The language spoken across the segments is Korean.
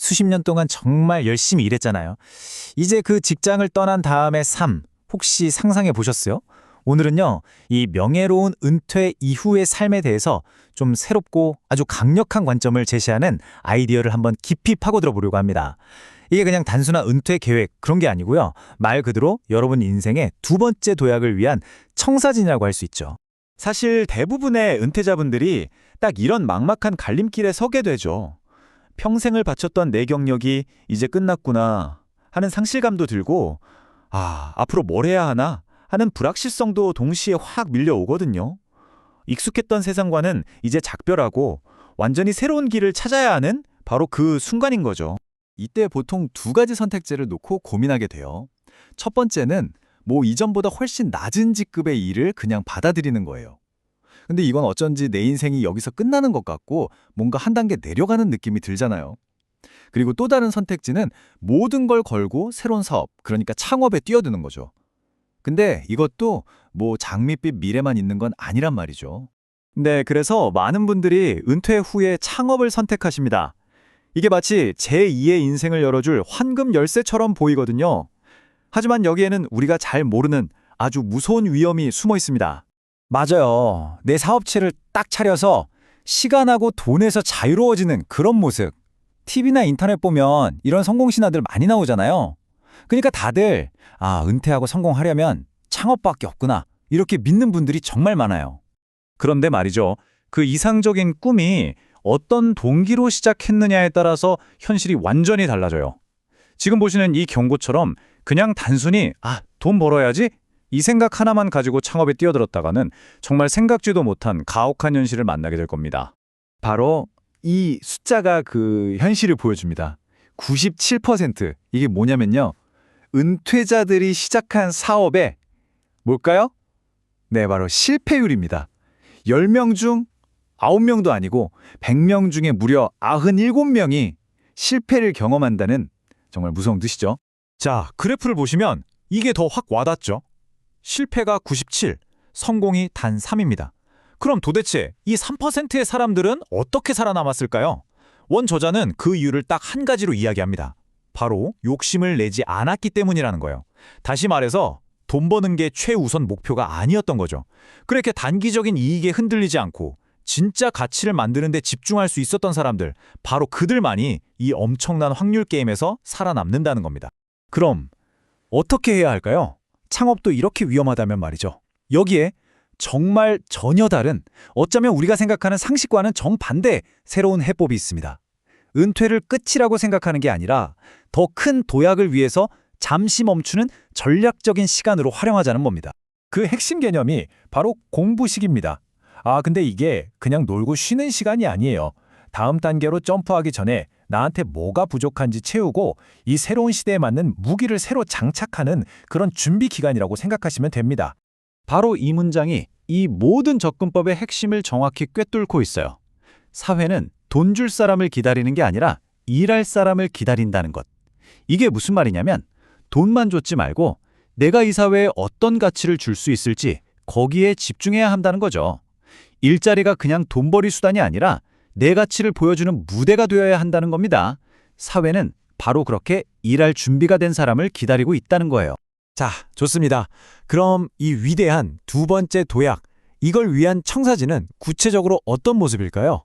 수십 년 동안 정말 열심히 일했잖아요. 이제 그 직장을 떠난 다음의 삶, 혹시 상상해 보셨어요? 오늘은요, 이 명예로운 은퇴 이후의 삶에 대해서 좀 새롭고 아주 강력한 관점을 제시하는 아이디어를 한번 깊이 파고들어 보려고 합니다. 이게 그냥 단순한 은퇴 계획 그런 게 아니고요. 말 그대로 여러분 인생의 두 번째 도약을 위한 청사진이라고 할 수 있죠. 사실 대부분의 은퇴자분들이 딱 이런 막막한 갈림길에 서게 되죠. 평생을 바쳤던 내 경력이 이제 끝났구나 하는 상실감도 들고, 앞으로 뭘 해야 하나 하는 불확실성도 동시에 확 밀려오거든요. 익숙했던 세상과는 이제 작별하고 완전히 새로운 길을 찾아야 하는 바로 그 순간인 거죠. 이때 보통 두 가지 선택지를 놓고 고민하게 돼요. 첫 번째는 이전보다 훨씬 낮은 직급의 일을 그냥 받아들이는 거예요. 근데 이건 어쩐지 내 인생이 여기서 끝나는 것 같고 뭔가 한 단계 내려가는 느낌이 들잖아요. 그리고 또 다른 선택지는 모든 걸 걸고 새로운 사업, 그러니까 창업에 뛰어드는 거죠. 근데 이것도 장밋빛 미래만 있는 건 아니란 말이죠. 네, 그래서 많은 분들이 은퇴 후에 창업을 선택하십니다. 이게 마치 제2의 인생을 열어줄 황금 열쇠처럼 보이거든요. 하지만 여기에는 우리가 잘 모르는 아주 무서운 위험이 숨어 있습니다. 맞아요. 내 사업체를 딱 차려서 시간하고 돈에서 자유로워지는 그런 모습. TV나 인터넷 보면 이런 성공 신화들 많이 나오잖아요. 그러니까 다들 은퇴하고 성공하려면 창업밖에 없구나 이렇게 믿는 분들이 정말 많아요. 그런데 말이죠. 그 이상적인 꿈이 어떤 동기로 시작했느냐에 따라서 현실이 완전히 달라져요. 지금 보시는 이 경고처럼 그냥 단순히 돈 벌어야지 이 생각 하나만 가지고 창업에 뛰어들었다가는 정말 생각지도 못한 가혹한 현실을 만나게 될 겁니다. 바로 이 숫자가 그 현실을 보여줍니다. 97%. 이게 뭐냐면요. 은퇴자들이 시작한 사업에 뭘까요? 네, 바로 실패율입니다. 10명 중 9명도 아니고 100명 중에 무려 97명이 실패를 경험한다는 정말 무서운 뜻이죠. 자, 그래프를 보시면 이게 더 확 와닿죠. 실패가 97, 성공이 단 3입니다. 그럼 도대체 이 3%의 사람들은 어떻게 살아남았을까요? 원 저자는 그 이유를 딱 한 가지로 이야기합니다. 바로 욕심을 내지 않았기 때문이라는 거예요. 다시 말해서 돈 버는 게 최우선 목표가 아니었던 거죠. 그렇게 단기적인 이익에 흔들리지 않고 진짜 가치를 만드는 데 집중할 수 있었던 사람들, 바로 그들만이 이 엄청난 확률 게임에서 살아남는다는 겁니다. 그럼 어떻게 해야 할까요? 창업도 이렇게 위험하다면 말이죠. 여기에 정말 전혀 다른, 어쩌면 우리가 생각하는 상식과는 정반대 새로운 해법이 있습니다. 은퇴를 끝이라고 생각하는 게 아니라 더 큰 도약을 위해서 잠시 멈추는 전략적인 시간으로 활용하자는 겁니다. 그 핵심 개념이 바로 공부식입니다. 근데 이게 그냥 놀고 쉬는 시간이 아니에요. 다음 단계로 점프하기 전에 나한테 뭐가 부족한지 채우고 이 새로운 시대에 맞는 무기를 새로 장착하는 그런 준비 기간이라고 생각하시면 됩니다. 바로 이 문장이 이 모든 접근법의 핵심을 정확히 꿰뚫고 있어요. 사회는 돈 줄 사람을 기다리는 게 아니라 일할 사람을 기다린다는 것. 이게 무슨 말이냐면 돈만 줬지 말고 내가 이 사회에 어떤 가치를 줄 수 있을지 거기에 집중해야 한다는 거죠. 일자리가 그냥 돈벌이 수단이 아니라 내 가치를 보여주는 무대가 되어야 한다는 겁니다. 사회는 바로 그렇게 일할 준비가 된 사람을 기다리고 있다는 거예요. 자, 좋습니다. 그럼 이 위대한 두 번째 도약, 이걸 위한 청사진은 구체적으로 어떤 모습일까요?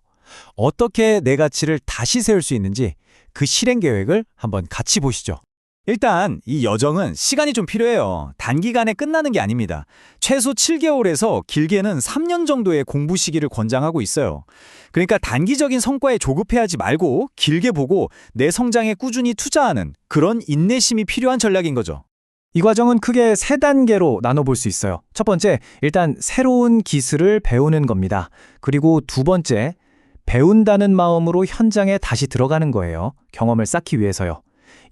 어떻게 내 가치를 다시 세울 수 있는지 그 실행 계획을 한번 같이 보시죠. 일단 이 여정은 시간이 좀 필요해요. 단기간에 끝나는 게 아닙니다. 최소 7개월에서 길게는 3년 정도의 공부 시기를 권장하고 있어요. 그러니까 단기적인 성과에 조급해하지 말고 길게 보고 내 성장에 꾸준히 투자하는 그런 인내심이 필요한 전략인 거죠. 이 과정은 크게 3단계로 나눠볼 수 있어요. 첫 번째, 일단 새로운 기술을 배우는 겁니다. 그리고 두 번째, 배운다는 마음으로 현장에 다시 들어가는 거예요. 경험을 쌓기 위해서요.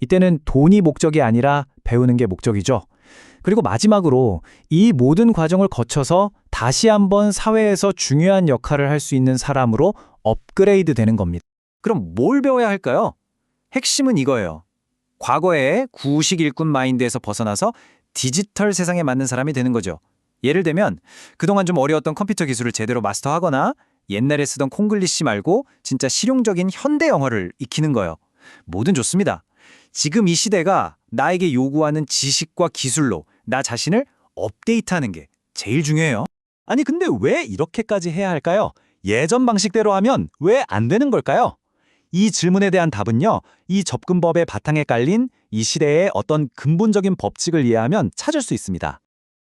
이때는 돈이 목적이 아니라 배우는 게 목적이죠. 그리고 마지막으로 이 모든 과정을 거쳐서 다시 한번 사회에서 중요한 역할을 할 수 있는 사람으로 업그레이드 되는 겁니다. 그럼 뭘 배워야 할까요? 핵심은 이거예요. 과거의 구식 일꾼 마인드에서 벗어나서 디지털 세상에 맞는 사람이 되는 거죠. 예를 들면 그동안 좀 어려웠던 컴퓨터 기술을 제대로 마스터하거나 옛날에 쓰던 콩글리시 말고 진짜 실용적인 현대 영어를 익히는 거예요. 뭐든 좋습니다. 지금 이 시대가 나에게 요구하는 지식과 기술로 나 자신을 업데이트하는 게 제일 중요해요. 아니 근데 왜 이렇게까지 해야 할까요? 예전 방식대로 하면 왜 안 되는 걸까요? 이 질문에 대한 답은요, 이 접근법의 바탕에 깔린 이 시대의 어떤 근본적인 법칙을 이해하면 찾을 수 있습니다.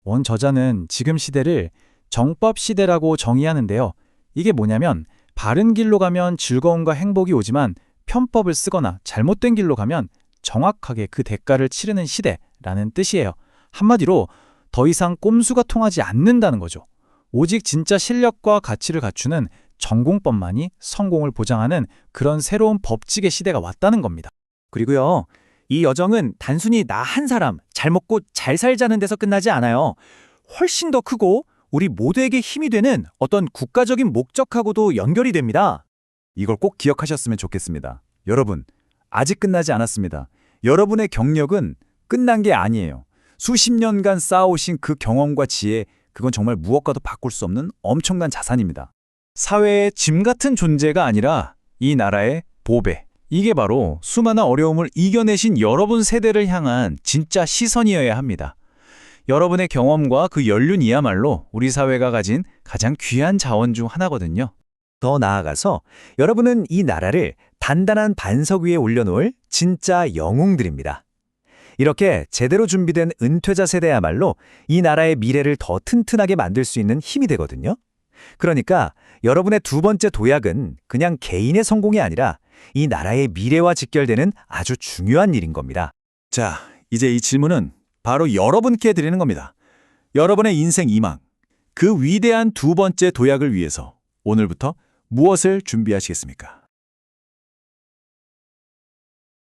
원 저자는 지금 시대를 정법 시대라고 정의하는데요. 이게 뭐냐면 바른 길로 가면 즐거움과 행복이 오지만 편법을 쓰거나 잘못된 길로 가면 정확하게 그 대가를 치르는 시대라는 뜻이에요. 한마디로 더 이상 꼼수가 통하지 않는다는 거죠. 오직 진짜 실력과 가치를 갖추는 전공법만이 성공을 보장하는 그런 새로운 법칙의 시대가 왔다는 겁니다. 그리고요, 이 여정은 단순히 나 한 사람 잘 먹고 잘 살자는 데서 끝나지 않아요. 훨씬 더 크고 우리 모두에게 힘이 되는 어떤 국가적인 목적하고도 연결이 됩니다. 이걸 꼭 기억하셨으면 좋겠습니다. 여러분, 아직 끝나지 않았습니다. 여러분의 경력은 끝난 게 아니에요. 수십 년간 쌓아오신 그 경험과 지혜, 그건 정말 무엇과도 바꿀 수 없는 엄청난 자산입니다. 사회의 짐 같은 존재가 아니라 이 나라의 보배. 이게 바로 수많은 어려움을 이겨내신 여러분 세대를 향한 진짜 시선이어야 합니다. 여러분의 경험과 그 연륜이야말로 우리 사회가 가진 가장 귀한 자원 중 하나거든요. 더 나아가서 여러분은 이 나라를 단단한 반석 위에 올려놓을 진짜 영웅들입니다. 이렇게 제대로 준비된 은퇴자 세대야말로 이 나라의 미래를 더 튼튼하게 만들 수 있는 힘이 되거든요. 그러니까 여러분의 두 번째 도약은 그냥 개인의 성공이 아니라 이 나라의 미래와 직결되는 아주 중요한 일인 겁니다. 자, 이제 이 질문은 바로 여러분께 드리는 겁니다. 여러분의 인생 이망, 그 위대한 두 번째 도약을 위해서 오늘부터 무엇을 준비하시겠습니까?